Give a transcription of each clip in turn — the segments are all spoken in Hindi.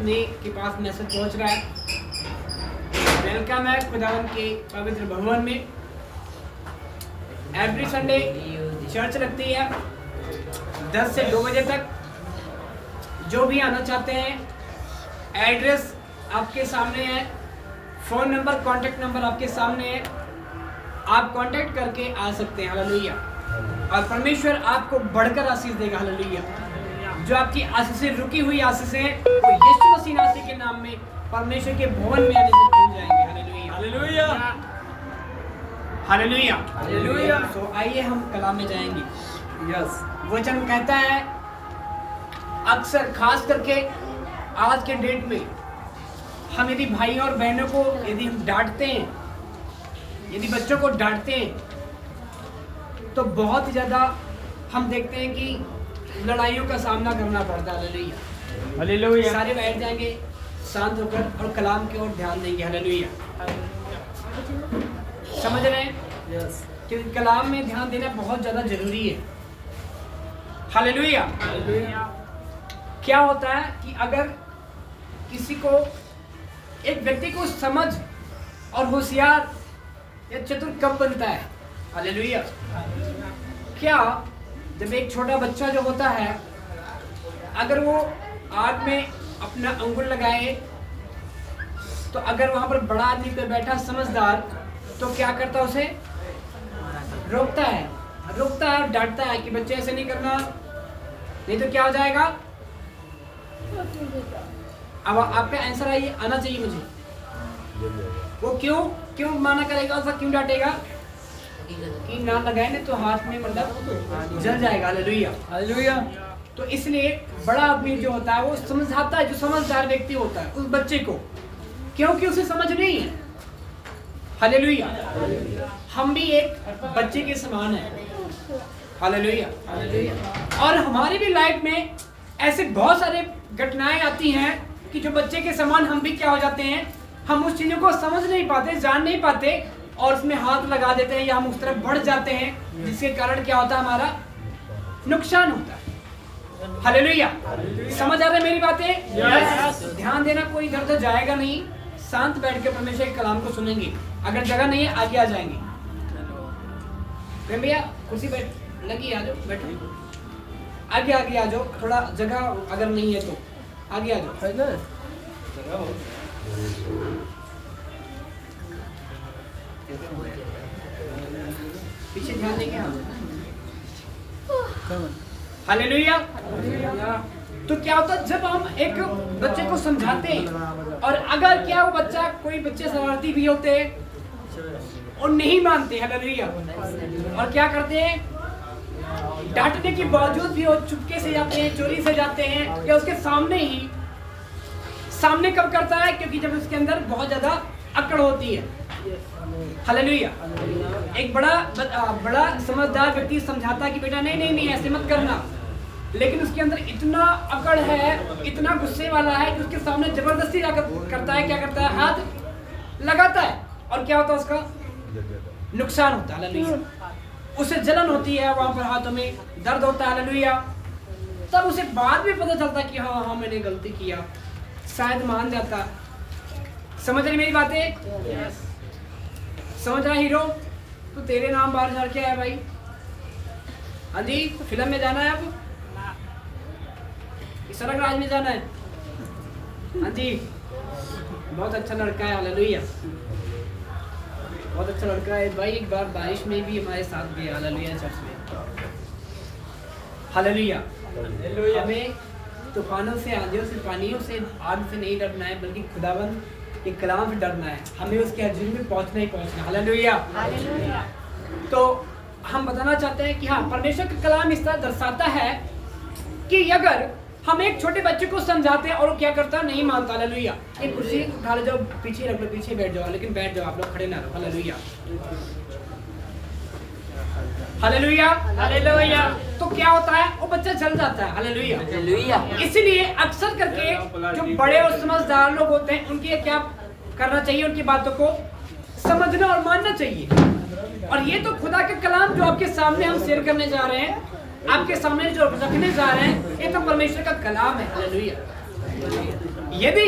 अपने के पास मैसेज पहुंच रहा है। वेलकम है खुदावन के पवित्र भवन में। एवरी संडे चर्च लगती है 10 से 2 बजे तक। जो भी आना चाहते हैं एड्रेस आपके सामने है, फ़ोन नंबर कॉन्टैक्ट नंबर आपके सामने है, आप कांटेक्ट करके आ सकते हैं। हालेलुया। और परमेश्वर आपको बढ़कर आशीष देगा। हालेलुया। जो आपकी आशीषें रुकी हुई आशीषें वो यीशु मसीह नासरी के नाम में परमेश्वर के भवन में आने से खुल जाएंगे। Hallelujah hallelujah hallelujah hallelujah. तो आइए हम कलाम में जाएंगे। यस, वचन कहता है अक्सर खास करके आज के डेट में हम यदि भाइयों और बहनों को यदि हम डांटते हैं, यदि बच्चों को डांटते हैं तो बहुत ही ज़्यादा हम देखते हैं कि लड़ाइयों का सामना करना पड़ता है। Hallelujah hallelujah. सारे बैठ जाएंगे शांत होकर और कलाम की ओर ध्यान देंगे। हालेलुया। समझ रहे हैं? यस। कि कलाम में ध्यान देना बहुत ज़्यादा जरूरी है। Hallelujah hallelujah. क्या होता है कि अगर किसी को, एक व्यक्ति को समझ और होशियार या चतुर कब बनता है? हालेलुया। क्या जब एक छोटा बच्चा जो होता है अगर वो आग में अपना अंगुल लगाए तो अगर वहां पर बड़ा आदमी पे बैठा समझदार तो क्या करता है? उसे रोकता है, डांटता है कि बच्चे ऐसे नहीं करना, नहीं तो क्या हो जाएगा। अब आपका आंसर आना चाहिए मुझे। वो क्यों माना करेगा, उसका क्यों डांटेगा? कि ना लगाए नहीं तो हाथ में मतलब जल जाएगा। Hallelujah hallelujah. तो इसलिए बड़ा आदमी जो होता है वो समझाता है, जो समझदार व्यक्ति होता है उस बच्चे को, क्योंकि उसे समझ नहीं है। हालेलुया। हम भी एक बच्चे के समान हैं। Hallelujah hallelujah. और हमारी भी लाइफ में ऐसे बहुत सारे घटनाएं आती हैं कि जो बच्चे के समान हम भी क्या हो जाते हैं, हम उस चीज़ों को समझ नहीं पाते, जान नहीं पाते और उसमें हाथ लगा देते हैं या हम उस तरफ बढ़ जाते हैं, जिसके कारण क्या होता है, हमारा नुकसान होता है। हालेलुया। समझ आ रहा है मेरी बातें? यस। ध्यान देना, कोई इधर उधर जाएगा नहीं, शांत बैठ के परमेश्वर के कलाम को सुनेंगे। अगर जगह नहीं है आगे आ जाएंगे। भैया कुर्सी बैठ लगी, आ जाओ, बैठो। आगे आ जाओ, थोड़ा जगह अगर नहीं है तो आगे आ जाओ। पीछे ध्यान देंगे हम। हालेलुया। तो क्या होता है जब हम एक बच्चे को समझाते हैं और अगर क्या वो बच्चा, कोई बच्चे शरारती भी होते हैं और नहीं मानते। हालेलुया। और क्या करते हैं, डांटने के बावजूद भी वो चुपके से जाते हैं, चोरी से जाते हैं या उसके सामने कब करता है? क्योंकि जब उसके अंदर बहुत ज्यादा अकड़ होती है। हालेलुया। एक बड़ा समझदार व्यक्ति समझाता है कि बेटा नहीं ऐसे मत करना, लेकिन उसके अंदर इतना अकड़ है, इतना गुस्से वाला है कि उसके सामने जबरदस्ती करता है। क्या करता है? हाथ लगाता है और क्या होता है? उसका नुकसान होता है। हालेलुया। उसे जलन होती है, वहां पर हाथों में दर्द होता है। हालेलुया। तब उसे बाद में पता चलता कि हाँ मैंने गलती किया, शायद मान जाता। समझ रही मेरी बातें? yes. समझ रहा हीरो? तो तेरे नाम बाहर झाड़ के आया भाई। हाँ जी, फिल्म में जाना है अब, सरक राज में जाना है। हाँ जी, बहुत अच्छा लड़का है। हालेलुया। बहुत अच्छा लड़का है भाई। एक बार बारिश में भी हमारे साथ गया। हालेलुया। चर्च में। हालेलुया। हमें तूफानों से, आंधियों से, पानियों से, आग से नहीं डरना है, बल्कि खुदावंद के कलाम से डरना है। हमें उसके हजूर में पहुंचना ही पहुंचना। हालेलुया। तो हम बताना चाहते हैं कि हाँ, परमेश्वर का कलाम इस तरह दर्शाता है कि अगर हम एक छोटे बच्चे को समझाते हैं और वो क्या करता है, नहीं मानता। हालेलुया। एक कुर्सी उठा लो, जाओ पीछे रख लो, पीछे बैठ जाओ, लेकिन बैठ जाओ, आप लोग खड़े ना रहो। Hallelujah hallelujah hallelujah. तो क्या होता है, वो बच्चा चल जाता है। Hallelujah hallelujah. इसीलिए अक्सर करके जो बड़े और समझदार लोग होते हैं उनकी क्या करना चाहिए, उनकी बातों को समझना और मानना चाहिए। और ये तो खुदा के कलाम जो आपके सामने हम शेयर करने जा रहे हैं, आपके सामने जो रखने जा रहे हैं, ये तो परमेश्वर का कलाम है। हालेलुया। यदि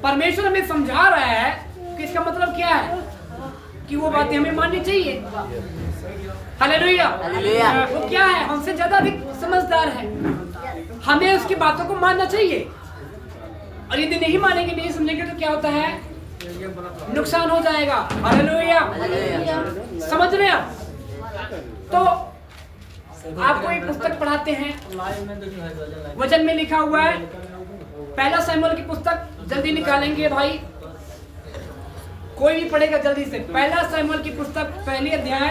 परमेश्वर हमें समझा रहा है कि इसका मतलब क्या है कि वो बातें हमें माननी चाहिए। हालेलुया। वो क्या है, हमसे ज्यादा अधिक समझदार है, हमें उसकी बातों को मानना चाहिए। और यदि नहीं मानेंगे, नहीं समझेंगे तो क्या होता है, नुकसान हो जाएगा। हालेलुया। समझ रहे हैं आप? तो आपको एक पुस्तक पढ़ाते हैं, वचन में लिखा हुआ है, पहला शमूएल की पुस्तक, जल्दी निकालेंगे भाई, कोई भी पढ़ेगा जल्दी से। पहला शमूएल की पुस्तक, पहली अध्याय,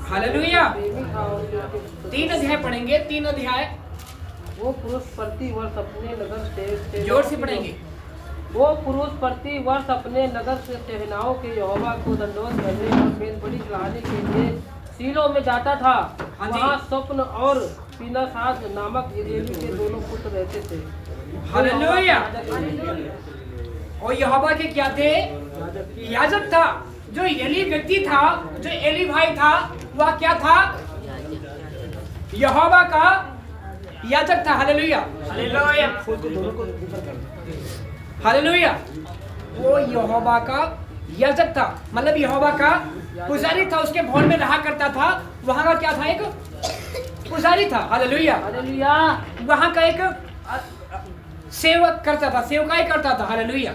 हालेलुया। 3 अध्याय पढ़ेंगे, 3 अध्याय। वो पुरुष प्रति वर्ष अपने नगर से जोर से पढ़ेंगे। वो पुरुष प्रति वर्ष अपने नगर से सेनाओं के यहोवा को दंडवत करने और मेलबलि चढ़ाने के लिए शीलो में जाता था। वहाँ स्वप्न और पीनासाद नामक एली के दोनों पुत्र रहते थे। हालेलुया। और यहोवा के क्या थे, याजक था। जो एली व्यक्ति था, जो एली भाई था, वह क्या था, यहोवा का याजक था। हालेलुया। हालेलुया। वो यहोवा का याजक था, मतलब यहोवा का पुजारी था। उसके भवन में रहा करता था। वहां का क्या था, एक पुजारी था। हालेलुया। वहां का एक सेवक करता था, सेवकाई करता था। हालेलुया।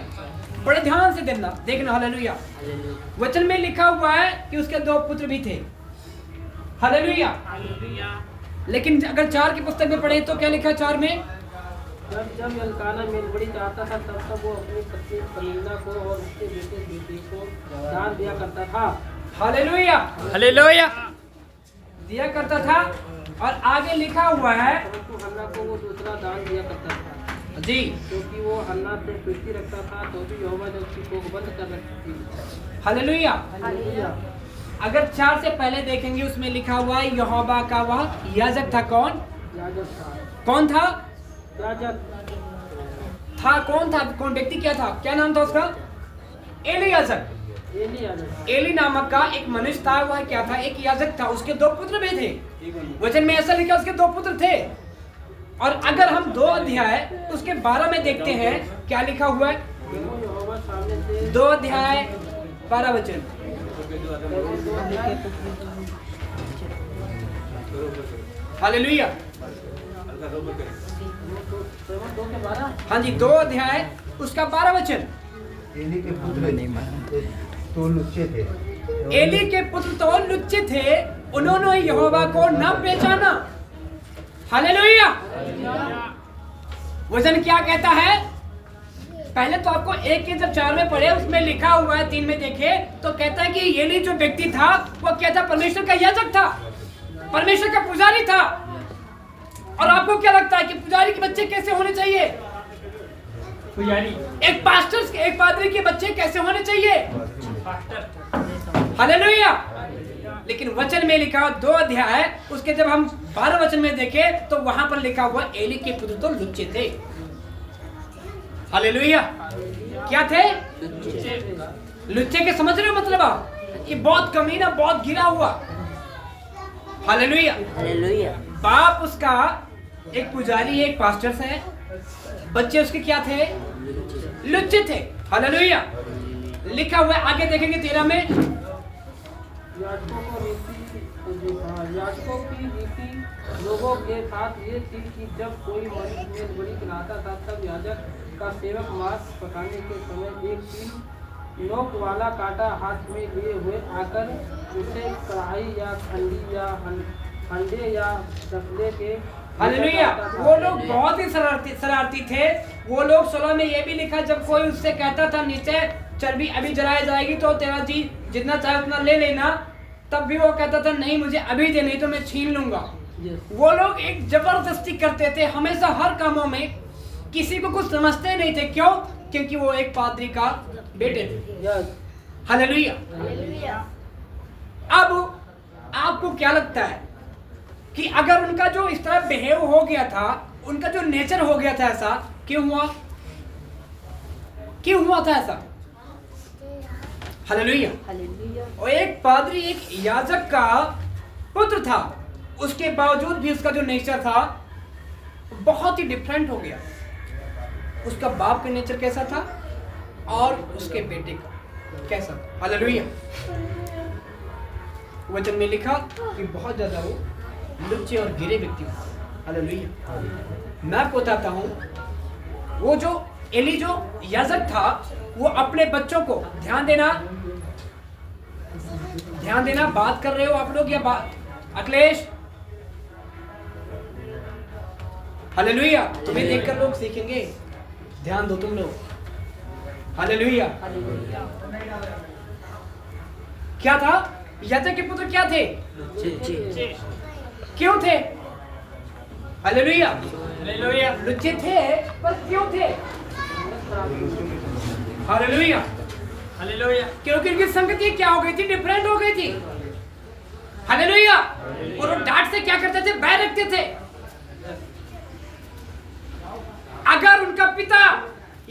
बड़े ध्यान से देखना। हालेलुया। वचन में लिखा हुआ है कि उसके 2 पुत्र भी थे। हालेलुया। लेकिन अगर 4 की पुस्तक में पढ़े तो क्या लिखा है 4 में, जब एल्काना मेलबलि चाहता था तब वो अपनी पत्नी पनीना को और उसके बेटे को दान दिया करता था। हालेलुया। हालेलुया। दिया करता था। और आगे लिखा हुआ है, परंतु हन्ना को वो दूसरा दान दिया करता था जी, क्योंकि वो हन्ना से प्रीति रखता था, तो भी यहोवा ने उसकी कोख बंद कर रखी थी। हालेलुया। हालेलुया। अगर 4 से पहले देखेंगे, उसमें लिखा हुआ है यहोवा का वह याजक था। कौन याजक था? कौन था? याजक था। कौन था? कौन व्यक्ति क्या था? क्या नाम था उसका? एली याजक। एली याजक। एली नामक का एक मनुष्य था। वह क्या था? एक याजक था। उसके 2 पुत्र भी थे। वचन में ऐसा लिखा, उसके 2 पुत्र थे। और अगर हम 2 अध्याय उसके 12 में देखते हैं, क्या लिखा हुआ है? यहोवा सामने से 2 अध्याय 12 वचन। हालेलुया। हाँ जी, 2 अध्याय उसका 12 वचन। एली के पुत्र तो लुच्चे थे। एली के पुत्र तो लुच्चे थे, उन्होंने यहोवा को न पहचाना। हालेलुया। वचन क्या कहता है? पहले तो आपको 1 के जब 4 में पढ़े, उसमें लिखा हुआ है, 3 में देखे तो कहता है कि एली जो व्यक्ति था वो क्या था? परमेश्वर का याजक था, परमेश्वर का पुजारी था। और आपको क्या लगता है कि पुजारी के बच्चे कैसे होने चाहिए? पुजारी, एक पास्टर, एक पादरी के बच्चे कैसे होने चाहिए? हालेलुया। लेकिन वचन में लिखा 2 अध्याय उसके जब हम 12 वचन में देखे तो वहां पर लिखा हुआ एली के पुत्र तो लुच्चे थे। हालेलुया। क्या थे? लुच्चे के समझ रहे हो मतलब आप? कि बहुत कमीना, बहुत गिरा हुआ। हालेलुया। बाप उसका एक पुजारी, एक पास्टर है, बच्चे उसके क्या थे? लुच्चे थे। हालेलुया। लिखा हुआ है, आगे देखेंगे 13 में, याजकों की रीति लोगों के साथ ये थी कि जब कोई मनुष्य मेलबलि चढ़ाता था तब याजक का सेवक मांस पकाने के समय एक 3 नोक वाला कांटा हाथ में लिए हुए आकर उसे कढ़ाई या खंडी या हंडे या तसले के। हालेलुया। वो लोग बहुत ही शरारती थे। वो लोग 16 में ये भी लिखा, जब कोई उससे कहता था नीचे चर्बी अभी जलाई जाएगी तो तेरा जी जितना चाहे उतना ले लेना, तब भी वो कहता था नहीं मुझे अभी दे, नहीं तो मैं छीन लूंगा। वो लोग एक जबरदस्ती करते थे हमेशा, हर कामों में। किसी को कुछ समझते नहीं थे। क्यों? क्योंकि वो एक पादरी का बेटे थे। हालेलुया। अब आपको क्या लगता है कि अगर उनका जो इस तरह बिहेव हो गया था, उनका जो नेचर हो गया था ऐसा, क्यों हुआ? क्यों हुआ था ऐसा? हालेलुया। और एक पादरी, एक याजक का पुत्र था, उसके बावजूद भी उसका जो नेचर था बहुत ही डिफरेंट हो गया। उसका बाप का नेचर कैसा था और उसके बेटे का कैसा था? हालेलुया। वचन में लिखा कि बहुत ज्यादा वो लुच्चे और गिरे व्यक्ति थे। हालेलुया। मैं आपको बताता हूं, वो जो एली जो याजक था, वो अपने बच्चों को ध्यान देना, बात कर रहे हो आप लोग या बात? अखिलेश, हालेलुया। तुम्हें देखकर लोग सीखेंगे, ध्यान दो तुम लोग। हालेलुया। क्या था? याजक के पुत्र क्या थे? क्यों थे? हालेलुया। लुच्चे थे, पर क्यों थे? हालेलुया। क्योंकि उनकी संगति क्या हो गई थी? डिफरेंट हो गई थी। हालेलुया। और वो डांट से क्या करते थे? बैर रखते थे। अगर उनका पिता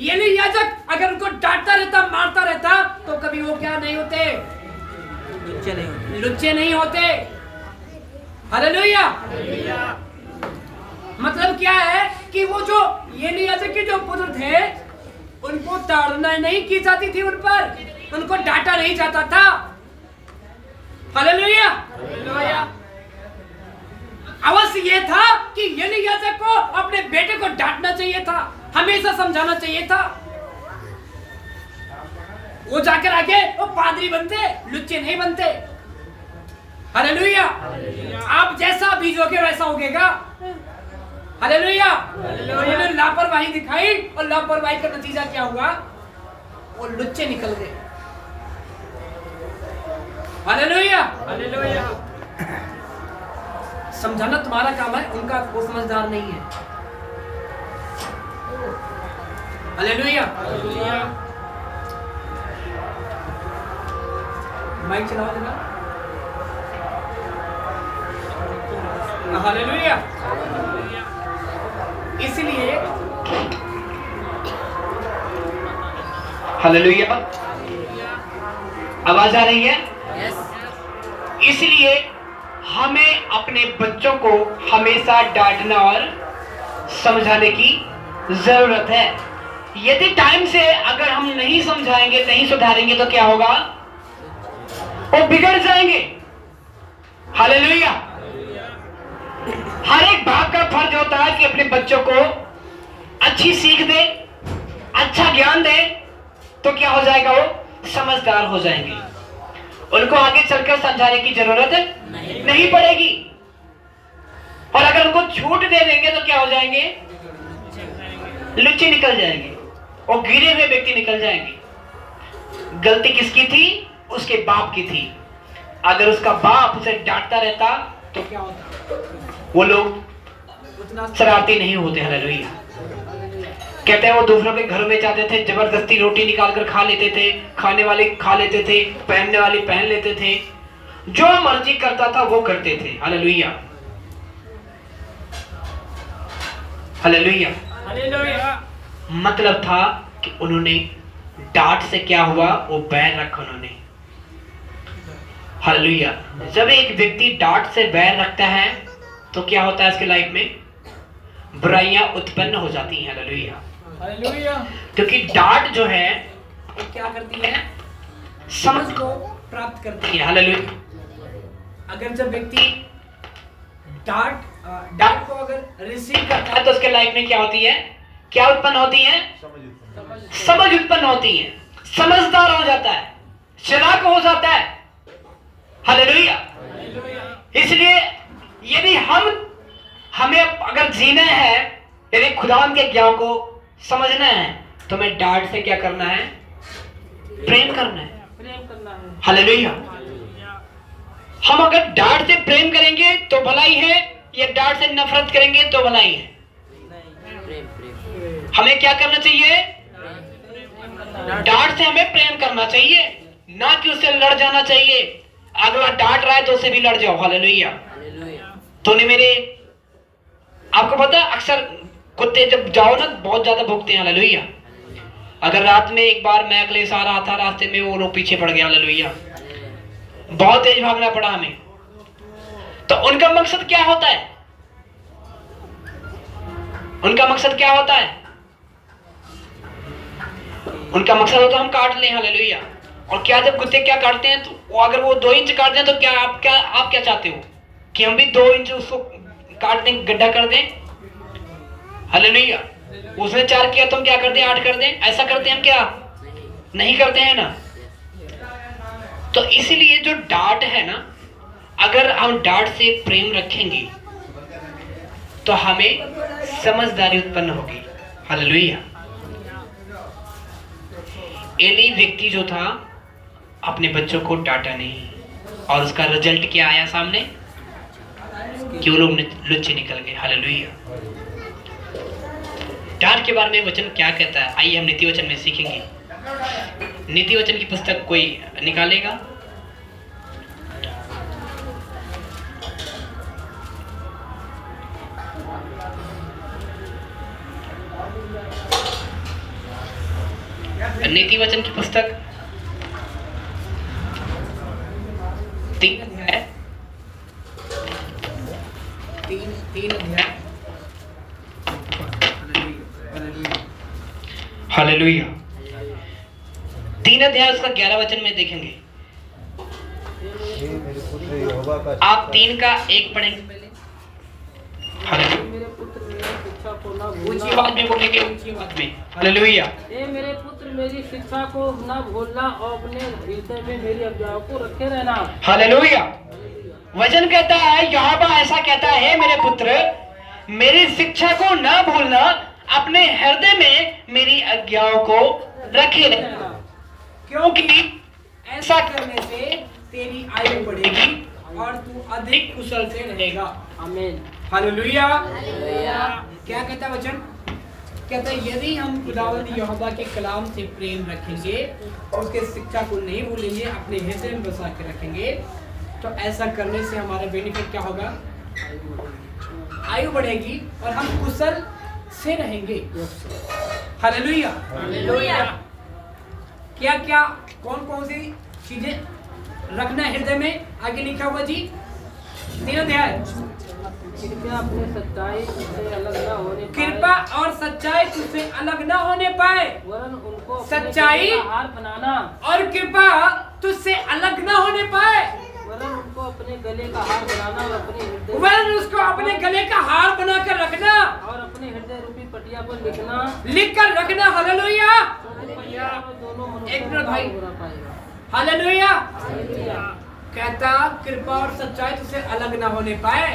एली याजक अगर उनको डांटता रहता, मारता रहता, तो कभी वो क्या नहीं होते? लुच्चे नहीं होते। हालेलुया। मतलब क्या है कि वो जो एली याजक के जो पुत्र थे, उनको ताड़ना नहीं की जाती थी, उन पर उनको डांटा नहीं जाता था। हालेलुया। अवश्य ये था कि एली याजक को अपने बेटे को डांटना चाहिए था, हमेशा समझाना चाहिए था। वो जाकर आगे वो पादरी बनते, लुच्चे नहीं बनते। हालेलुया। आप जैसा बीजोगे वैसा उगेगा। हालेलुया। उन्होंने लापरवाही दिखाई और लापरवाही का नतीजा क्या हुआ? वो लुच्चे निकल गए। हालेलुया। समझाना तुम्हारा काम है, उनका वो समझदार नहीं है। हालेलुया। माइक चलाओ जरा। हालेलुया। इसलिए हालेलुया, आवाज आ रही है? इसलिए हमें अपने बच्चों को हमेशा डांटना और समझाने की जरूरत है। यदि टाइम से अगर हम नहीं समझाएंगे, नहीं सुधारेंगे, तो क्या होगा? वो बिगड़ जाएंगे। हालेलुया। हर एक बाप का फर्ज होता है कि अपने बच्चों को अच्छी सीख दे, अच्छा ज्ञान दे, तो क्या हो जाएगा? वो समझदार हो जाएंगे। उनको आगे चलकर समझाने की जरूरत नहीं पड़ेगी। और अगर उनको छूट दे देंगे तो क्या हो जाएंगे? लुच्चे निकल जाएंगे, और गिरे हुए व्यक्ति निकल जाएंगे। गलती किसकी थी? उसके बाप की थी। अगर उसका बाप उसे डांटता रहता तो क्या होता? वो लोग उतना शरारती नहीं होते। हालेलुया। कहते हैं वो दूसरों के घरों में जाते थे, जबरदस्ती रोटी निकाल कर खा लेते थे, खाने वाले खा लेते थे, पहनने वाले पहन लेते थे, जो मर्जी करता था वो करते थे। हालेलुया। हालेलुया। मतलब था कि उन्होंने डांट से क्या हुआ? वो बैर रखा उन्होंने। हालेलुया। जब एक व्यक्ति डांट से बैर रखता है तो क्या होता है? उसके लाइफ में बुराइयां उत्पन्न हो जाती हैं। हालेलुया। क्योंकि डांट जो है वो क्या करती है? समझ को प्राप्त करती है। हालेलुया। अगर जब व्यक्ति डांट को अगर रिसीव करता है तो उसके लाइफ में क्या होती है? क्या उत्पन्न होती है? समझ उत्पन्न होती है। समझदार हो जाता है, चालाक हो जाता है। हालेलुया। इसलिए यदि हमें अगर जीना है, यदि खुदा के ज्ञान को समझना है, तो हमें डांट से क्या करना है? प्रेम करना है। हालेलुया। हम अगर डांट से प्रेम करेंगे तो भलाई है, या डांट से नफरत करेंगे तो भलाई है? हमें क्या करना चाहिए? डांट से हमें प्रेम करना चाहिए, ना कि उससे लड़ जाना चाहिए। अगला डांट रहा है तो उससे भी लड़ जाओ। हालेलुया। तूने मेरे, आपको पता है अक्सर कुत्ते जब जाओ ना बहुत ज्यादा भौंकते हैं, हालेलुया। अगर रात में एक बार मैं अगले आ रहा था, रास्ते में वो लोग पीछे पड़ गए, हालेलुया, बहुत तेज भागना पड़ा हमें। तो उनका मकसद क्या होता है? उनका मकसद क्या होता है? उनका मकसद होता है हम काट लें, हालेलुया। और क्या जब कुत्ते क्या काटते हैं तो अगर वो 2 इंच काटते हैं तो क्या आप क्या चाहते हो कि हम भी 2 इंच उसको काट दें, गड्ढा कर दें, हालेलुया। उसने 4 किया तो हम क्या कर दें, 8 कर दें? ऐसा करते हैं हम क्या? नहीं करते हैं ना। तो इसीलिए जो डांट है ना, अगर हम डांट से प्रेम रखेंगे तो हमें समझदारी उत्पन्न होगी, हालेलुया। एली व्यक्ति जो था अपने बच्चों को डांटा नहीं, और उसका रिजल्ट क्या आया सामने कि वो लोग लुच्चे निकल गए, हालेलुया। डांट के बारे में वचन क्या कहता है, आइए हम नीति वचन में सीखेंगे। नीति वचन की पुस्तक कोई निकालेगा? नीति वचन की पुस्तक 3 अध्याय, 3 अध्याय, हालेलुया। 3 अध्याय उसका 11 वचन में देखेंगे। आप 3 का 1 पढ़ेंगे पहले, हालेलुया। मेरे पुत्र मेरी शिक्षा को न ऊंची आवाज में बोलेंगे, ऊंची आवाज में, हालेलुया। ए मेरे पुत्र मेरी शिक्षा को न भूलना और अपने हृदय में मेरी आज्ञाओं को रखे रहना, हालेलुया। वचन कहता है, यहोवा ऐसा कहता है, मेरे पुत्र मेरी शिक्षा को न भूलना, अपने हृदय में मेरी आज्ञाओं को रखे रहना, क्योंकि ऐसा करने से तेरी आयु बढ़ेगी और तू अधिक कुशल से रहेगा, आमीन, हालेलुया। क्या कहता वचन? कहता है यदि हम खुदावंद यहोवा के कलाम से प्रेम रखेंगे, उसके शिक्षा को नहीं भूलेंगे, अपने हृदय में बसा के रखेंगे, तो ऐसा करने से हमारा बेनिफिट क्या होगा? आयु बढ़ेगी और हम कुशल से रहेंगे, हालेलुया, हालेलुया। क्या क्या कौन कौन सी चीजें रखना है हृदय में? आगे लिखा हुआ जी, 3 अध्याय। कृपया अपने सच्चाई से अलग न होने पाए, कृपा और सच्चाई तुझसे अलग न होने पाए, वरन उनको सच्चाई हार बनाना और कृपा तुझसे अलग न होने पाए, वरन उनको अपने गले का हार बनाना और अपने हृदय वरन उसको अपने गले का हार बनाकर रखना और अपने हृदय रूपी पटिया पर लिखना, लिख कर रखना, हालेलुया, दोनों एक मिनट भाई, हो पाएगा, हालेलुया। हालेलुया। कहता कृपा और सच्चाई तुझसे अलग ना होने पाए,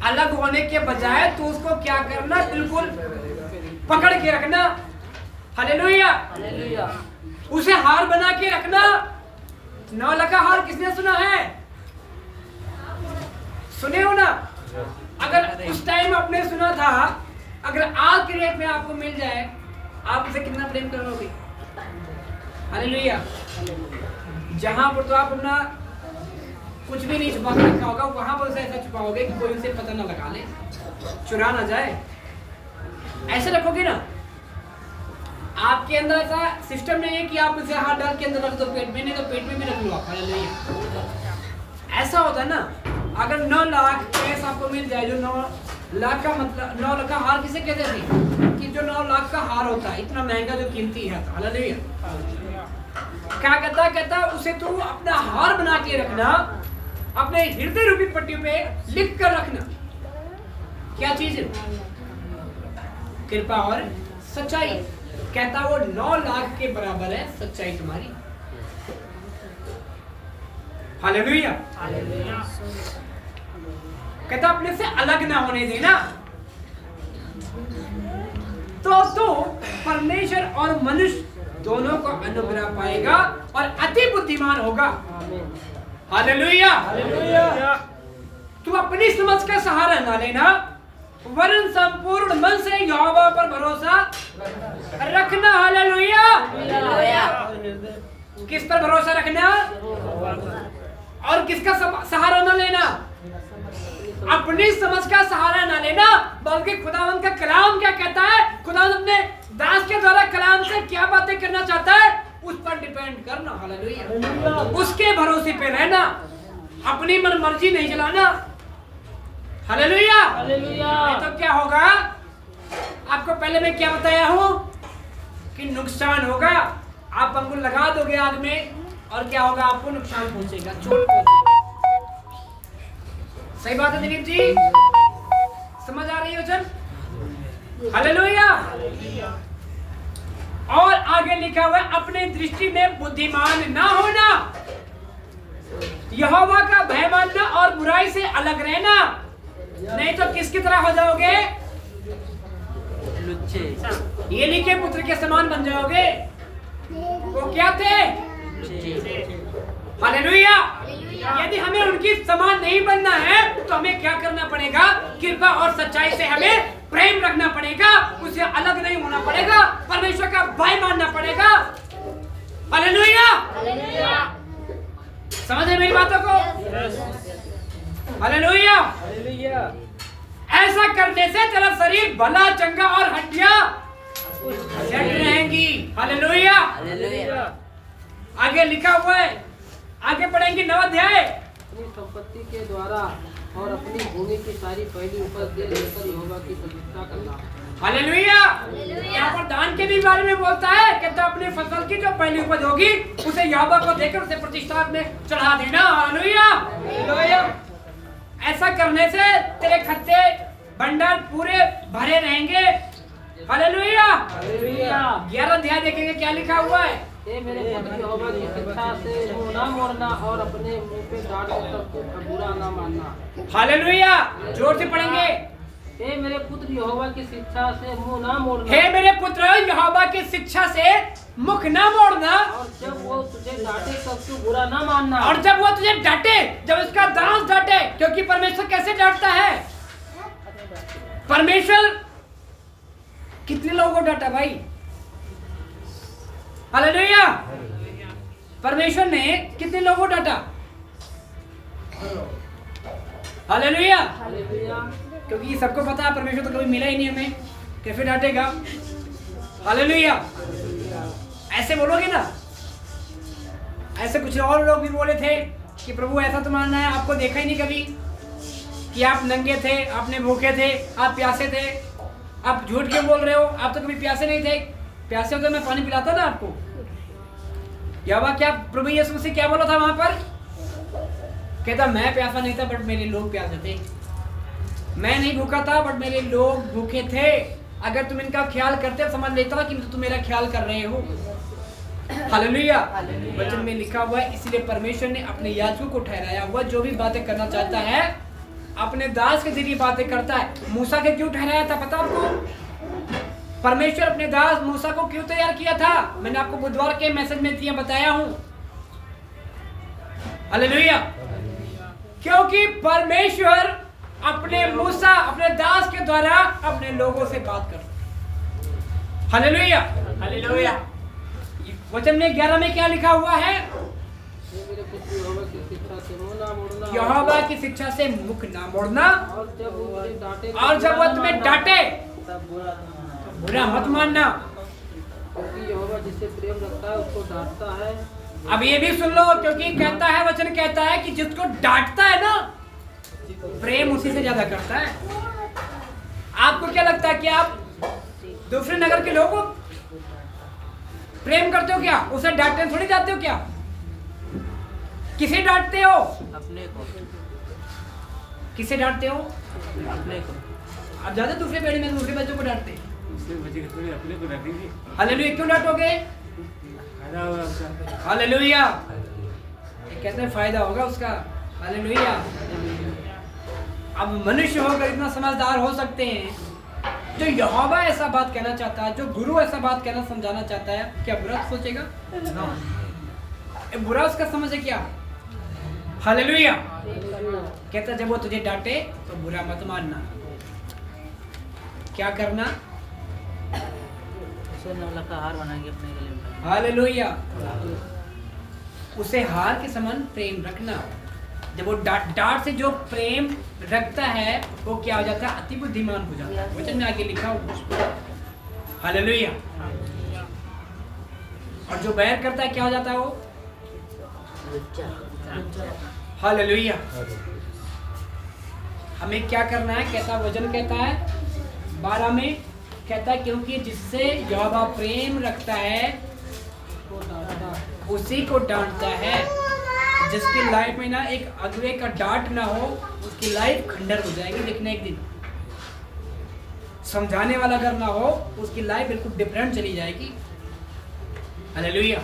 अलग होने के बजाय तू उसको क्या करना, बिल्कुल पकड़ के रखना, हालेलुया, हालेलुया। उसे हार बना के रखना। 9 लखा हार किसने सुना है? सुने हो ना? अगर उस टाइम आपने सुना था, अगर आज के रेट में आपको मिल जाए, आप उसे कितना प्रेम करोगे, हालेलुया। जहां पर तो आप अपना कुछ भी नहीं छुपा के रखा होगा, वहां पर उसे ऐसा छुपाओगे कि कोई उसे पता ना लगा ले, चुरा ना जाए, ऐसे रखोगे ना। आपके अंदर ऐसा सिस्टम नहीं है कि आप इसे हाथ डाल के अंदर रख दो पेट में, नहीं तो पेट में भी रख लो आप, हालेलुया। ऐसा होता है ना, अगर 9 लाख कैश आपको मिल जाए, जो 9 लाख का मतलब 9 लाख का हार किसे कहते थे कि जो 9 लाख का हार होता है, इतना महंगा जो कीमती है, हालेलुया। क्या कहता उसे तू अपना हार बना के रखना, अपने हृदय रूपी पट्टी पे लिख कर रखना। क्या चीज है? कृपा और सच्चाई। कहता वो 9 लाख के बराबर है सच्चाई तुम्हारी, हालेलुया, हालेलुया। कहता अपने से अलग ना होने देना, तो परमेश्वर और मनुष्य दोनों को अनुग्रह पाएगा और अति बुद्धिमान होगा, हालेलुया, हालेलुया। तू अपनी समझ का सहारा ना लेना, वरन संपूर्ण मन से यहोवा पर भरोसा रखना, हालेलुया, हालेलुया। किस पर भरोसा रखना और किसका सहारा ना लेना? अपनी समझ का सहारा ना लेना, बल्कि खुदावंद का कलाम क्या कहता है, खुदावंद अपने दास के द्वारा कलाम से क्या बातें करना चाहता है, उस पर डिपेंड करना। हालेलुया। उसके भरोसे पे रहना, अपनी मन मर्जी नहीं चलाना। हालेलुया। तो क्या होगा, आपको पहले मैं क्या बताया हूं कि नुकसान होगा। आप अंगुल लगा दोगे आग में और क्या होगा, आपको नुकसान पहुंचेगा, चोट पहुंचेगा। सही बात है दिलीप जी, समझ आ रही हो जन? हालेलुया। और आगे लिखा हुआ है, अपने दृष्टि में बुद्धिमान ना होना, यहोवा का भय मानना और बुराई से अलग रहना, नहीं तो किसकी तरह हो जाओगे, लुच्चे, ये लिखे पुत्र के समान बन जाओगे। वो क्या थे, हालेलुया। यदि हमें उनकी समान नहीं बनना है तो हमें क्या करना पड़ेगा, कृपा और सच्चाई से हमें प्रेम रखना पड़ेगा, उससे अलग नहीं होना पड़ेगा, परमेश्वर का भय मानना पड़ेगा। हालेलुया। समझ रहे मेरी बातों को? हालेलुया। ऐसा करने से तेरा शरीर भला चंगा और हड्डियां सेट रहेंगी। हालेलुया। आगे लिखा हुआ है, आगे पढ़ेंगे 9 अध्याय। अपनी संपत्ति के द्वारा और अपनी भूमि की सारी पहली उपज दे देकर यहोवा की प्रतिष्ठा करना। हालेलुया। यहाँ पर दान के भी बारे में बोलता है, कहता अपनी फसल की जो पहली उपज होगी उसे यहोवा को देकर उसे प्रतिष्ठा में चढ़ा देना। हालेलुया। ऐसा करने से तेरे खत्ते भंडार पूरे भरे रहेंगे। हालेलुया। 11 अध्याय देखेंगे क्या लिखा हुआ है। हे मेरे पुत्र यहोवा की शिक्षा से मुंह ना मोड़ना और अपने मुंह पे डांट कर बुरा ना मानना। हालेलुया। जोर से पढ़ेंगे। हे मेरे पुत्र यहोवा की शिक्षा से मुंह ना मोड़ना। हे मेरे पुत्र यहोवा की शिक्षा से मुख ना मोड़ना। और जब वो तुझे डांटे तब तू बुरा ना मानना। और जब वो तुझे डांटे, जब उसका दास डांटे, क्योंकि परमेश्वर कैसे डांटता है, परमेश्वर कितने लोगों को डांटा भाई। हालेलुया। परमेश्वर ने कितने लोगों को डांटा। हालेलुया। क्योंकि सबको पता है परमेश्वर तो कभी मिला ही नहीं हमें, कैसे डांटेगा। हालेलुया। ऐसे बोलोगे ना, ऐसे कुछ और लोग भी बोले थे कि प्रभु ऐसा तो मानना है, आपको देखा ही नहीं कभी कि आप नंगे थे, आपने भूखे थे, आप प्यासे थे, आप झूठ क्यों बोल रहे हो, आप तो कभी प्यासे नहीं थे, प्यासे हो तो मैं पानी पिलाता ना आपको। यहोवा क्या, प्रभु यीशु मसीह क्या बोला था वहां पर, कहता मैं प्यासा नहीं था बट मेरे लोग प्यासे थे, मैं नहीं भूखा था बट मेरे लोग भूखे थे। अगर तुम इनका ख्याल करते समझ लेता कि तुम मेरा ख्याल कर रहे हो। हालेलुया। वचन में लिखा हुआ है, इसलिए परमेश्वर ने अपने याजकों को ठहराया हुआ, जो भी बातें करना चाहता है अपने दास के जरिए बातें करता है। मूसा के क्यों ठहराया था पता आपको? परमेश्वर अपने दास मूसा को क्यों तैयार किया था, मैंने आपको बुधवार के मैसेज में दिया बताया हूं। हालेलुया। क्योंकि परमेश्वर अपने मूसा अपने दास के द्वारा अपने लोगों से बात करता। हालेलुया। हालेलुया। वचन में 11 में क्या लिखा हुआ है, यहोवा की शिक्षा से मुख ना मोड़ना, और जब वो तुम्हें डांटे तो बुरा मत मानना, क्योंकि यहोवा जिससे प्रेम रखता है उसको डांटता है। अब ये भी सुन लो, क्योंकि कहता है वचन कहता है कि जिसको डांटता है ना प्रेम उसी से ज्यादा करता है। आपको क्या लगता है कि आप दूसरे नगर के लोगों को प्रेम करते हो क्या? उसे डांटने थोड़ी जाते हो क्या? किसे डांटते हो? अपने को। किसे डांटते हो? अपने को। आप ज्यादा दूसरे पेड़ में दूसरे बच्चों को डांटते। अपने को डांटेंगे। हालेलुया। क्यों डांटोगे? हालेलुया। कहते हैं फायदा होगा उसका। हालेलुया। अब मनुष्य होकर इतना समझदार हो सकते हैं, जो यहोवा ऐसा बात कहना चाहता है, जो गुरु ऐसा बात कहना समझाना चाहता है, क्या बुरा सोचेगा? बुरा उसका समझ है क्या? हालेलुया। कहता जब वो तुझे डांटे तो बुरा मत मानना, क्या करना? सोने का हार बनाएंगे अपने गले में। हालेलुया। उसे हार के समान प्रेम रखना। जब वो डांट से जो प्रेम रखता है वो क्या हो जाता है, अति बुद्धिमान हो जाता है। वचन में आगे लिखा हो, हालेलुया। और जो बैर करता है क्या हो जाता है वो, हालेलुया। हमें क्या करना है, कहता वचन कहता है 12 में कहता है, क्योंकि जिससे यहोवा प्रेम रखता है उसी को डांटता है। जिसकी लाइफ में ना एक अगुए का डांट ना हो उसकी लाइफ खंडर हो जाएगी। देखना एक दिन समझाने वाला अगर ना हो उसकी लाइफ बिल्कुल डिफरेंट चली जाएगी। हालेलुया।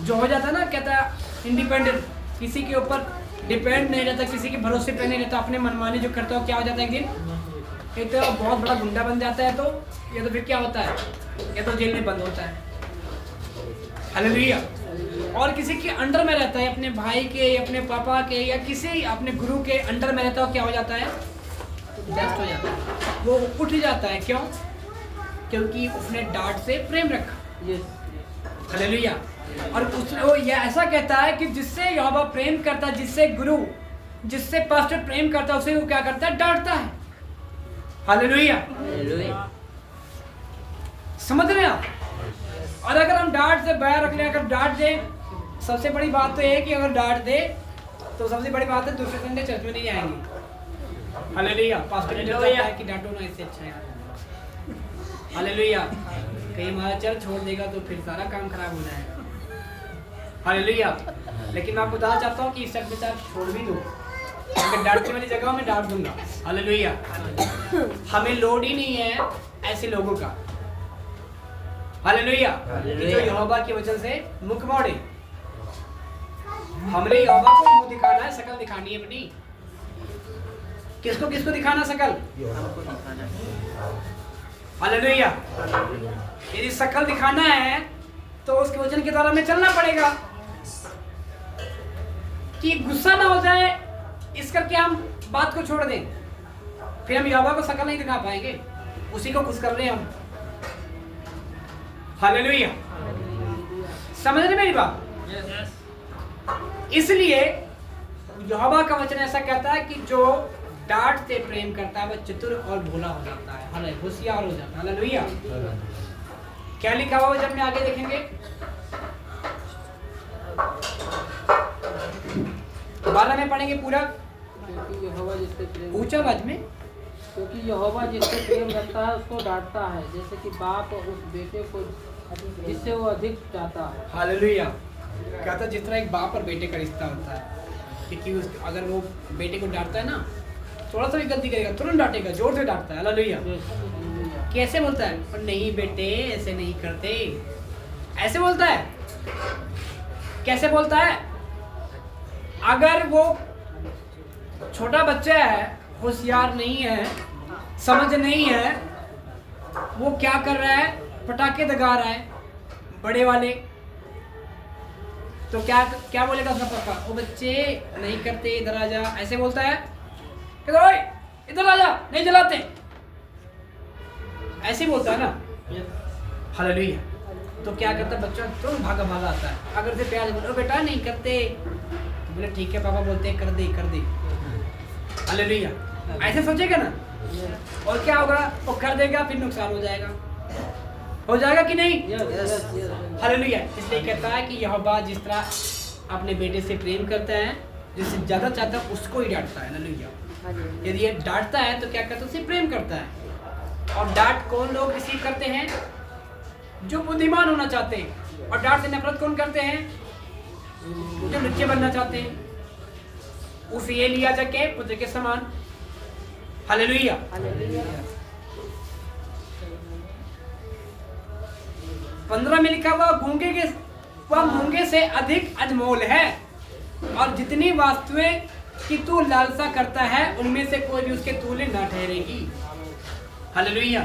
जो हो जाता है ना, कहता है इंडिपेंडेंट, किसी के ऊपर डिपेंड नहीं रहता, किसी के भरोसे पे नहीं रहता, अपने मनमानी जो करता हो, क्या हो जाता है एक दिन एक तो बहुत बड़ा गुंडा बन जाता है। तो ये तो फिर क्या होता है, ये तो जेल में बंद होता है। हालेलुया। और किसी के अंडर में रहता है, अपने भाई के, अपने पापा के, या किसी अपने गुरु के अंडर में रहता है, क्या हो जाता है, बेस्ट हो जाता है, वो उठ जाता है। क्यों? क्योंकि उसने डांट से प्रेम रखा। हालेलुया। और वो ये ऐसा कहता है कि जिससे यहोवा प्रेम करता है, जिससे गुरु, जिससे पास्टर प्रेम करता है, उसे वो क्या करता है, डांटता है। हालेलुया। समझ रहे हैं आप? और अगर हम डांट से बैर रख लें, अगर डांट दे, सबसे बड़ी बात तो ये है कि अगर डांट दे तो सबसे बड़ी बात है दूसरे संडे चर्च में नहीं आएंगे। हालेलुया। पास्टर ने बताया है कि डांटो ना, इससे अच्छा है। हालेलुया। कहीं हमारा चर्च छोड़ देगा तो फिर सारा काम खराब हो जाएगा। हालेलुया। लेकिन मैं आपको बताना चाहता हूँ कि इस चर्च में चर्च छोड़ भी दो, अगर डांटने वाली जगह मैं डांट दूंगा। हालेलुया। हमें लोड ही नहीं है ऐसे लोगों का। हालेलुया। जो यहोवा के वचन से मुख मोड़े। हमने यहोवा को मुंह दिखाना है, शकल दिखानी है अपनी। किसको किसको दिखाना शकल? हालेलुया। यदि शकल दिखाना है तो उसके वचन के द्वारा हमें चलना पड़ेगा कि गुस्सा ना हो जाए इस करके हम बात को छोड़ दें, फिर हम यहोवा को शकल नहीं दिखा पाएंगे, उसी को खुश कर रहे हैं हम। हालेलुया। समझ रहे मेरी बात? इसलिए यहोवा का वचन ऐसा कहता है कि जो डांट से प्रेम करता है वह चतुर और भोला हो जाता है, हालेलुया, होशियार हो जाता है। हालेलुया। क्या लिखा हुआ जब में आगे देखेंगे 12 में पढ़ेंगे पूरा, ऊंचा आवाज में। क्योंकि यहोवा जिससे प्रेम रखता है उसको डांटता है, जैसे कि बाप उस बेटे को जिससे वो अधिक चाहता है। हालेलुया। कहता जिस तरह एक बाप और बेटे का रिश्ता होता है, क्योंकि अगर वो बेटे को डांटता है ना, थोड़ा सा भी गलती करेगा तुरंत डांटेगा, जोर से डांटता है। हालेलुया। कैसे बोलता है? और नहीं बेटे ऐसे नहीं करते, ऐसे बोलता है। कैसे बोलता है? अगर वो छोटा बच्चा है, होशियार नहीं है, समझ नहीं है, वो क्या कर रहा है, पटाखे दगा रहा है बड़े वाले, तो क्या क्या बोलेगा उसका पापा? वो बच्चे नहीं करते, इधर आ जा, ऐसे बोलता है। इधर आ जा, नहीं जलाते, ऐसे बोलता है ना। हालेलुया। तो क्या करता है बच्चा? तुरंत भागा भागा आता है। अगर से प्यार बोलो बेटा नहीं करते, तो बोले ठीक है पापा बोलते हैं, कर दे कर दे। हालेलुया। ऐसे सोचेगा ना, और क्या होगा, वो कर देगा, फिर नुकसान हो जाएगा। हो जाएगा कि नहीं? हालेलुया। इसलिए कहता है कि यहोवा जिस तरह अपने बेटे से प्रेम करता है, जिससे ज्यादा चाहता है उसको ही डांटता है। हालेलुया। यदि ये डांटता है तो क्या करता है? उसे प्रेम करता है। और डांट कौन लोग रिसीव करते हैं? जो बुद्धिमान होना चाहते हैं। और डांट से नफरत कौन करते हैं? जो बच्चे बनना चाहते हैं। उसे ये लिया जाके पुत्र के समान। हालेलुया। 15 में लिखा हुआ वह मूंगे से अधिक अनमोल है, और जितनी वस्तुएं कि तू लालसा करता है उनमें से कोई भी उसके तुल्य न ठहरेगी। हालेलुया।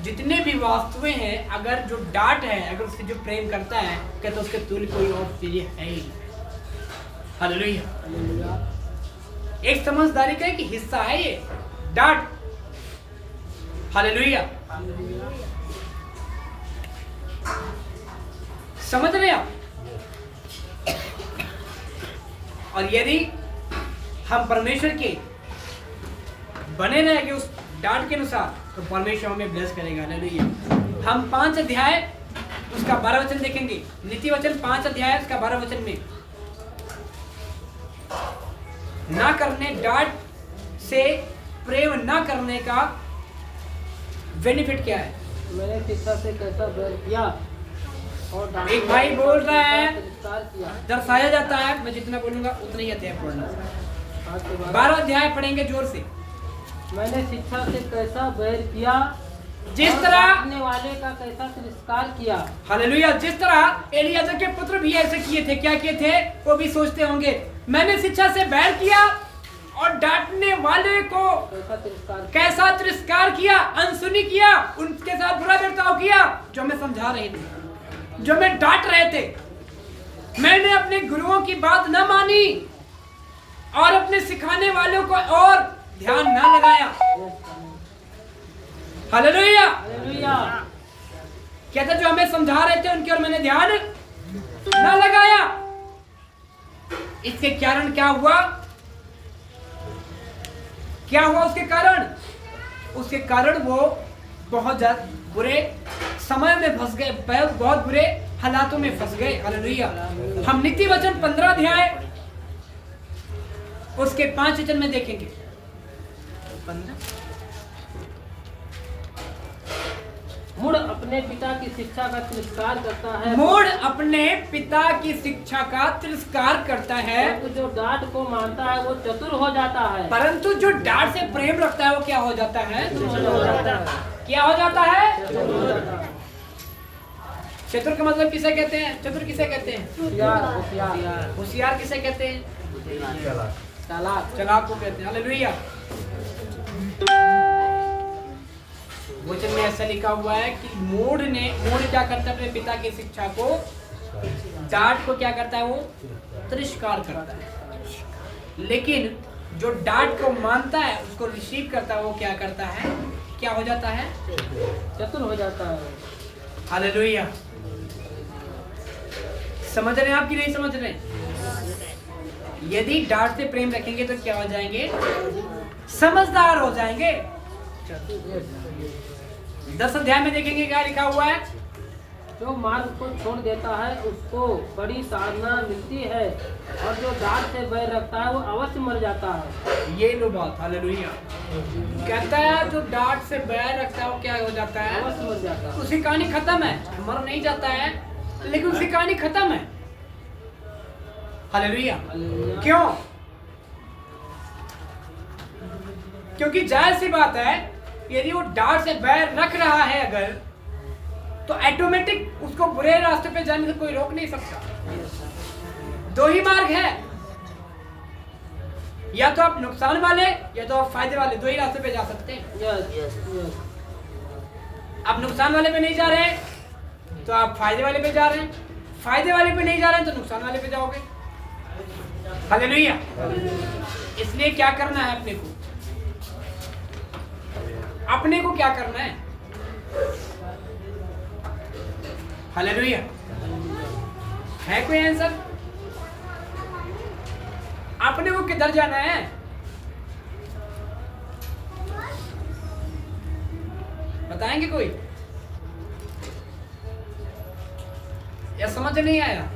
जितने भी वस्तुएं हैं, अगर जो डांट है, अगर उससे जो प्रेम करता है, कहते उसके तुल्य कोई और चीज है ही। हालेलुया। एक समझदारी का एक हिस्सा है ये डांट। हालेलुया। समझ रहे आप? और यदि हम परमेश्वर के बने रहेंगे उस डांट के अनुसार तो परमेश्वर हमें ब्लेस करेगा। हालेलुया। हम 5 अध्याय उसका 12 वचन देखेंगे। नीति वचन 5 अध्याय उसका 12 वचन में ना करने, डांट से प्रेम ना करने का बेनिफिट क्या है? मैंने शिक्षा से कैसा बैर किया और डांट एक भाई बोल रहा है, तिरस्कार किया। दर्शाया जाता है, मैं जितना बोलूंगा उतना ही अध्याय पढ़ना। 12 अध्याय पढ़ेंगे जोर से। मैंने शिक्षा से कैसा बैर किया, जिस और तरह डांटने वाले का कैसा तिरस्कार किया। हालेलुया। जिस तरह एलियाजर के पुत्र भी ऐसे किए थे। क्या किए थे? वो भी सोचते होंगे मैंने शिक्षा से बैर किया और डांटने वाले को कैसा तिरस्कार किया, अनसुनी किया, उनके साथ बुरा बर्ताव किया। जो मैं समझा रहे थे, जो मैं डांट रहे थे, मैंने अपने गुरुओं की बात न मानी और अपने सिखाने वालों को और ध्यान न लगाया। हालेलुया। हालेलुया। क्या था? जो हमें समझा रहे थे उनके और मैंने ध्यान न लगाया। इसके कारण क्या हुआ? क्या हुआ उसके कारण? उसके कारण वो बहुत ज्यादा बुरे समय में फंस गए, बहुत बुरे हालातों में फंस गए। हालेलुया। हम नीति वचन 15 अध्याय उसके 5 वचन में देखेंगे। मूढ़ अपने पिता की शिक्षा का तिरस्कार करता है। मूढ़ अपने पिता की शिक्षा का तिरस्कार करता है। परंतु जो डांट को मानता है वो चतुर हो जाता है। परंतु जो डांट से प्रेम रखता है वो क्या हो जाता है? क्या हो जाता है? चतुर का मतलब किसे कहते हैं? चतुर किसे कहते हैं? होशियार। होशियार किसे कहते हैं? चालाक। चालाक को कहते हैं। हालेलुया। वचन में ऐसा लिखा हुआ है कि मूढ़ क्या करता है? अपने पिता की शिक्षा को, डांट को क्या करता है? वो तिरस्कार करता है। लेकिन जो डांट को मानता है, उसको रिसीव करता है, वो क्या करता है? क्या हो जाता है? चतुर हो जाता है। हालेलुया। समझ रहे हैं आप कि नहीं समझ रहे? यदि डांट से प्रेम रखेंगे तो क्या हो जाएंगे? समझदार हो जाएंगे। 10 अध्याय में देखेंगे क्या लिखा हुआ है? जो मार्ग को छोड़ देता है उसको बड़ी साधना मिलती है और जो डांट से बैर रखता है वो अवश्य मर जाता है। ये लो बात। हालेलुया। कहता है जो डांट से बैर रखता है वो क्या हो जाता है? अवश्य मर जाता है। उसकी कहानी खत्म है। मर नहीं जाता है लेकिन उसकी कहानी खत्म है। हालेलुया। हालेलुया। क्यों? क्योंकि जाहिर सी बात है, यदि वो डांट से बैर रख रहा है अगर, तो ऑटोमेटिक उसको बुरे रास्ते पे जाने से कोई रोक नहीं सकता। 2 ही मार्ग है, या तो आप नुकसान वाले या तो आप फायदे वाले, 2 ही रास्ते पे जा सकते हैं। आप नुकसान वाले पे नहीं जा रहे हैं तो आप फायदे वाले पे जा रहे हैं, फायदे वाले पे नहीं जा रहे हैं तो नुकसान वाले पे जाओगे। हालेलुया। इसलिए क्या करना है अपने को? अपने को क्या करना है? हालेलुया। है कोई आंसर? अपने को किधर जाना है? बताएंगे कोई? या समझ नहीं आया?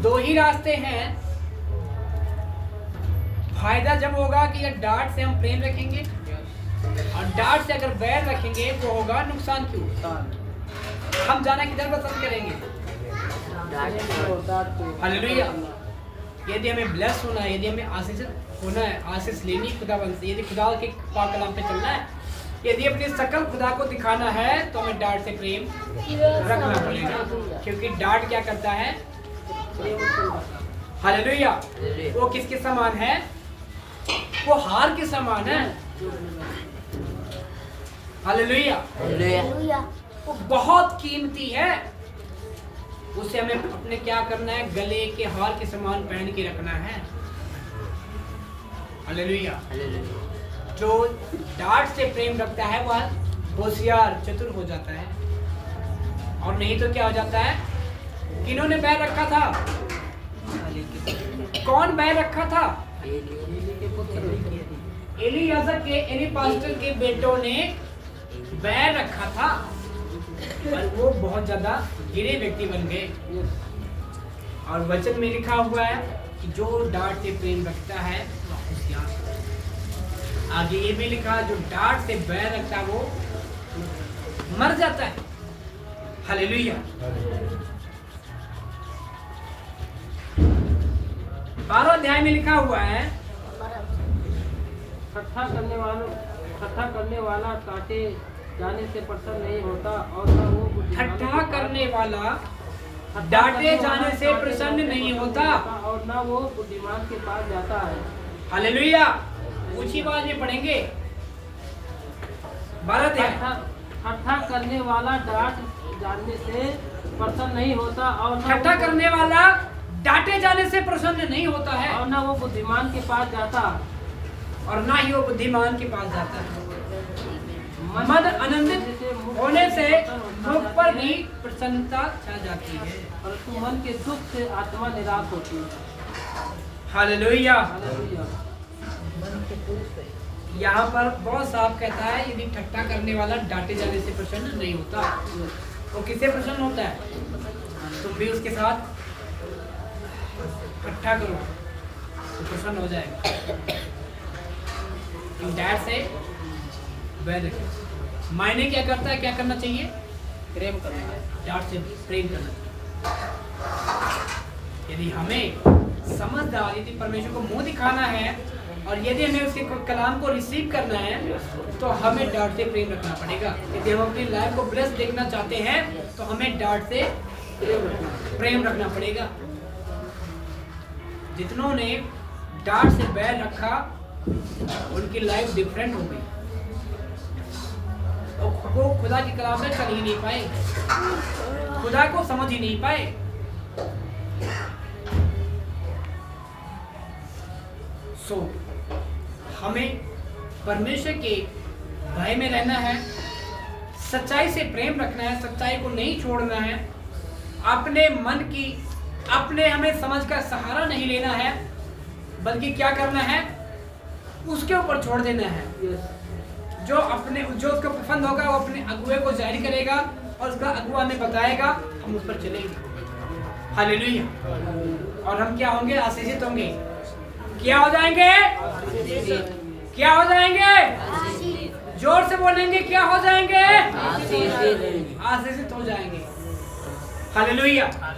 2 ही रास्ते हैं। फायदा जब होगा कि ये डांट से हम प्रेम रखेंगे और डांट से अगर बैर रखेंगे तो होगा नुकसान। क्यों? हम जाना किधर पसंद करेंगे? हालेलुया। यदि हमें ब्लेस होना है, यदि हमें आशीष होना है, आशीष लेनी खुदावंद से, यदि खुदा के पाक कलाम पे चलना है, यदि अपने सकल खुदा को दिखाना है तो हमें डांट से प्रेम रखना पड़ेगा। क्योंकि डांट क्या करता है? हालेलुया। वो किसके समान है? वो हार के समान है। हालेलुया। वो बहुत कीमती है। उसे हमें अपने क्या करना है? गले के हार के समान पहन के रखना है। हालेलुया। जो डांट से प्रेम रखता है वह होशियार, चतुर हो जाता है। और नहीं तो क्या हो जाता है? किन्होंने बैर रखा था? कौन बैर रखा था? एलियाजर के एली पास्टर के बेटों ने बैर रखा था और वो बहुत ज्यादा गिरे व्यक्ति बन गए। और वचन में लिखा हुआ है कि जो डांट से प्रेम रखता है उसकी आंख। आगे ये भी लिखा जो डांट से बैर रखता है वो मर जाता है। हालेलुया। 12 अध्याय में लिखा हुआ है ठट्ठा करने वाला काटे जाने से प्रसन्न नहीं होता और न वो बुद्धिमानों ठट्ठा के करने वाला पास- डांटे जाने से प्रसन्न नहीं होता और न वो बुद्धिमान के पास जाता है। हालेलुया। ऊंची आवाज में पढ़ेंगे। 12 अध्याय। ठट्ठा करने वाला डांट जाने से प्रसन्न नहीं होता और न ठट्ठा वो- करने वाला डांटे जाने से प्रसन्न नहीं होता है और न वो बुद्धिमान के पास जाता और ना ही वो बुद्धिमान के पास जाता है। मद आनंदित होने से मुख पर भी प्रसन्नता छा जाती है। परंतु मन के दुख से आत्मा निराश होती है। हालेलुया। हालेलुया। यहाँ पर बहुत साफ कहता है यदि ठट्ठा करने वाला डांटे जाने से प्रसन्न नहीं होता तो किससे प्रसन्न होता है? तुम भी उसके साथ ठट्ठा करो तो प्रसन्न हो जाएगा। तुम डैड से बैर रखो। मायने क्या करता है? क्या करना चाहिए? प्रेम करना है। डांट से प्रेम करना चाहिए। यदि हमें समझदार यदि परमेश्वर को मुंह दिखाना है और यदि हमें उसके कलाम को रिसीव करना है तो हमें डांट से प्रेम रखना पड़ेगा। यदि हम अपनी लाइफ को ब्लेस देखना चाहते हैं तो हमें डांट से प्रेम रखना पड़ेगा। जितनों ने डांट से बैर रखा उनकी लाइफ डिफरेंट हो गई। वो खुदा की कलाम में चल ही नहीं पाए, खुदा को समझ ही नहीं पाए। हमें परमेश्वर के भय में रहना है, सच्चाई से प्रेम रखना है, सच्चाई को नहीं छोड़ना है, अपने मन की अपने हमें समझ का सहारा नहीं लेना है, बल्कि क्या करना है उसके ऊपर छोड़ देना है। जो उसको पसंद होगा वो अपने अगुए को जारी करेगा और उसका अगुआ हमें बताएगा, हम उस पर चलेंगे। हालेलुया। और हम क्या होंगे? आशीषित होंगे। क्या हो जाएंगे? क्या हो जाएंगे? जोर से बोलेंगे, क्या हो जाएंगे? आशीषित हो जाएंगे। हालेलुया।